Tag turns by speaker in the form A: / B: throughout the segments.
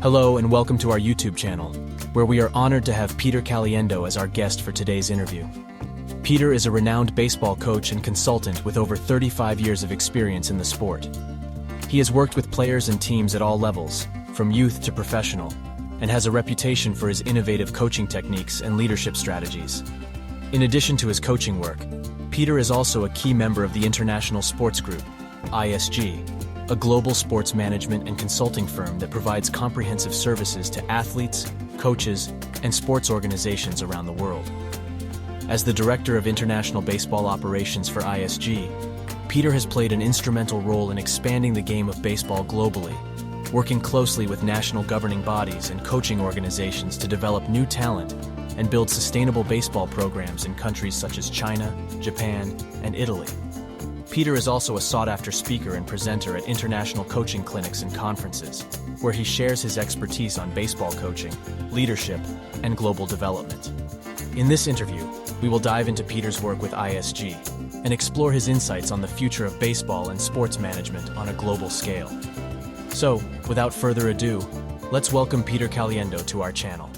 A: Hello and welcome to our YouTube channel, where we are honored to have Peter Caliendo as our guest for today's interview. Peter is a renowned baseball coach and consultant with over 35 years of experience in the sport. He has worked with players and teams at all levels, from youth to professional, and has a reputation for his innovative coaching techniques and leadership strategies. In addition to his coaching work, Peter is also a key member of the International Sports Group, ISG, a global sports management and consulting firm that provides comprehensive services to athletes, coaches, and sports organizations around the world. As the Director of International Baseball Operations for ISG, Peter has played an instrumental role in expanding the game of baseball globally, working closely with national governing bodies and coaching organizations to develop new talent and build sustainable baseball programs in countries such as China, Japan, and Italy. Peter is also a sought-after speaker and presenter at international coaching clinics and conferences, where he shares his expertise on baseball coaching, leadership, and global development. In this interview, we will dive into Peter's work with ISG and explore his insights on the future of baseball and sports management on a global scale. So, without further ado, let's welcome Peter Caliendo to our channel.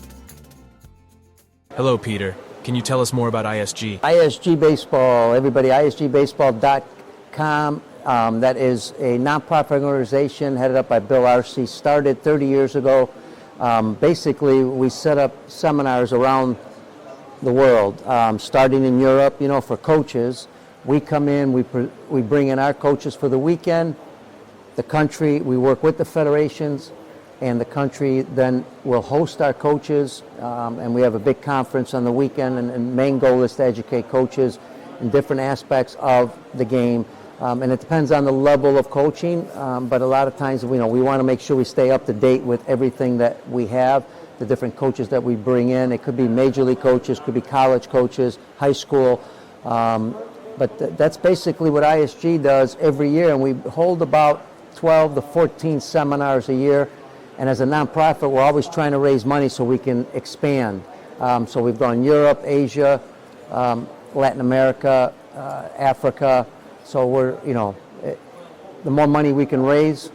A: Hello, Peter. Can you tell us more about ISG?
B: ISG Baseball, everybody, isgbaseball.com. That is a nonprofit organization headed up by Bill Arce, started 30 years ago. Basically, we set up seminars around the world, starting in Europe, for coaches. We come in, we bring in our coaches for the weekend. The country, we work with the federations, and the country then will host our coaches, and we have a big conference on the weekend, and the main goal is to educate coaches in different aspects of the game. And it depends on the level of coaching, but a lot of times, we want to make sure we stay up to date with everything that we have, the different coaches that we bring in. It could be major league coaches, could be college coaches, high school, but that's basically what ISG does every year, and we hold about 12 to 14 seminars a year. And as a nonprofit, we're always trying to raise money so we can expand. So we've gone Europe, Asia, Latin America, Africa. So the more money we can raise,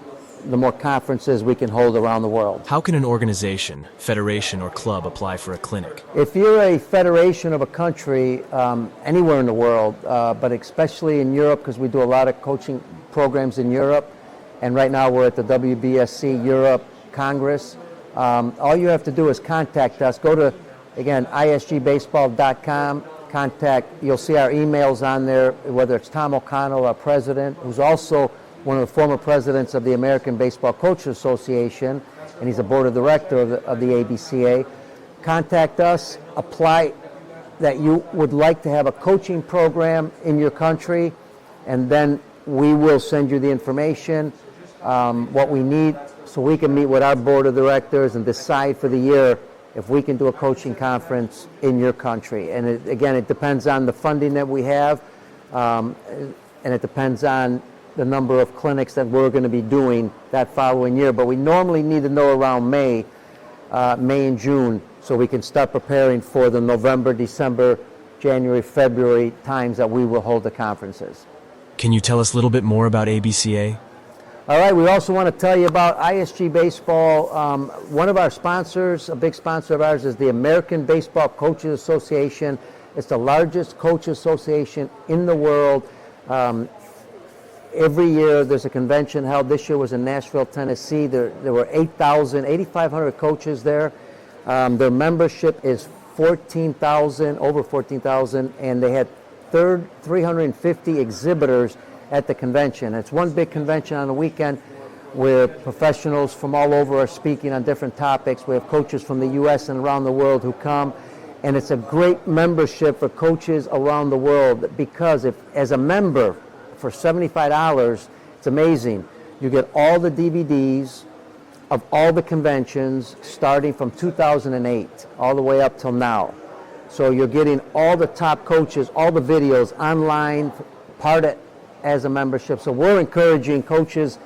B: the more conferences we can hold around the world.
A: How can an organization, federation, or club apply for a clinic?
B: If you're a federation of a country, anywhere in the world, but especially in Europe, because we do a lot of coaching programs in Europe, and right now we're at the WBSC Europe Congress. All you have to do is contact us. Go to, again, isgbaseball.com. You'll see our emails on there, whether it's Tom O'Connell, our president, who's also one of the former presidents of the American Baseball Coaches Association, and he's a board of director of the ABCA. Contact us, apply that you would like to have a coaching program in your country, and then we will send you the information, what we need, so we can meet with our board of directors and decide for the year if we can do a coaching conference in your country. And it depends on the funding that we have, and it depends on the number of clinics that we're going to be doing that following year. But we normally need to know around May and June, so we can start preparing for the November, December, January, February times that we will hold the conferences.
A: Can you tell us a little bit more about ABCA?
B: All right, we also want to tell you about ISG Baseball. One of our sponsors, a big sponsor of ours, is the American Baseball Coaches Association. It's the largest coach association in the world. Every year there's a convention held. This year was in Nashville, Tennessee. There were 8,500 coaches there. Their membership is 14,000, over 14,000, and they had 350 exhibitors at the convention. It's one big convention on the weekend where professionals from all over are speaking on different topics. We have coaches from the U.S. and around the world who come, and it's a great membership for coaches around the world, because if, as a member, for $75, it's amazing. You get all the DVDs of all the conventions starting from 2008 all the way up till now. So you're getting all the top coaches, all the videos online, part of as a membership. So we're encouraging coaches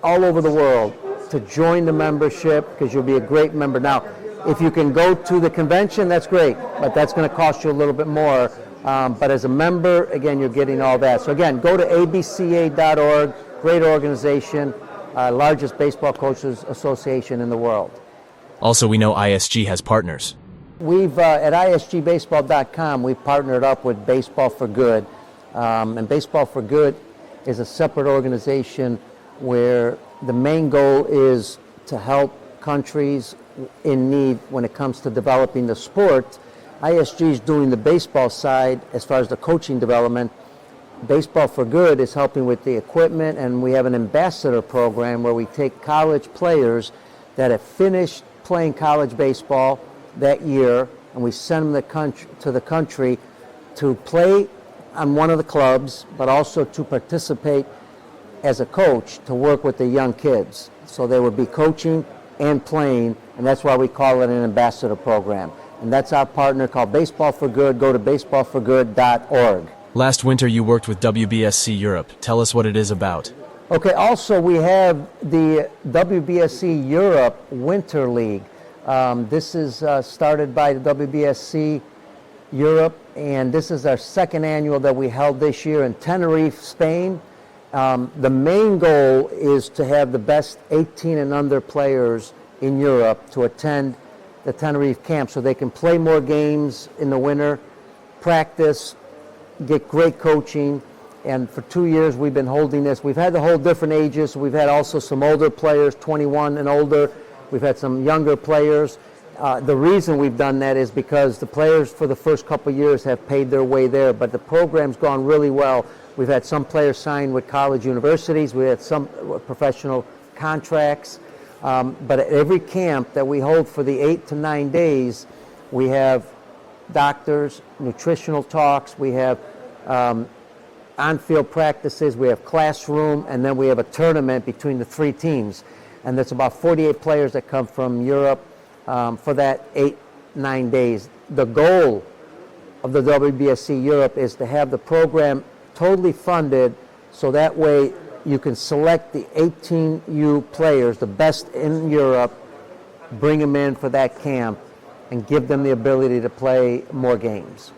B: all over the world to join the membership, because you'll be a great member. Now, if you can go to the convention, that's great, but that's going to cost you a little bit more. But as a member, again, you're getting all that. So again, go to abca.org, great organization. largest baseball coaches association in the world.
A: Also, we know ISG has partners.
B: We've, at ISGBaseball.com, we've partnered up with Baseball for Good. And Baseball for Good is a separate organization where the main goal is to help countries in need when it comes to developing the sport. ISG is doing the baseball side as far as the coaching development. Baseball for Good is helping with the equipment, and we have an ambassador program where we take college players that have finished playing college baseball that year, and we send them to the country to play on one of the clubs, but also to participate as a coach to work with the young kids. So they would be coaching and playing, and that's why we call it an ambassador program. And that's our partner called Baseball for Good. Go to baseballforgood.org.
A: Last winter, you worked with WBSC Europe. Tell us what it is about.
B: Okay, also we have the WBSC Europe Winter League. This is started by the WBSC Europe, and this is our second annual that we held this year in Tenerife, Spain. The main goal is to have the best 18 and under players in Europe to attend the Tenerife camp so they can play more games in the winter, practice, get great coaching. And for 2 years we've been holding this. We've had the whole different ages. We've had also some older players, 21 and older. We've had some younger players. The reason we've done that is because the players for the first couple of years have paid their way there, but the program's gone really well. We've had some players sign with college universities. We had some professional contracts. But at every camp that we hold for the 8 to 9 days, we have doctors, nutritional talks, we have on-field practices, we have classroom, and then we have a tournament between the three teams. And that's about 48 players that come from Europe for that 8-9 days. The goal of the WBSC Europe is to have the program totally funded so that way you can select the 18U players, the best in Europe, bring them in for that camp, and give them the ability to play more games.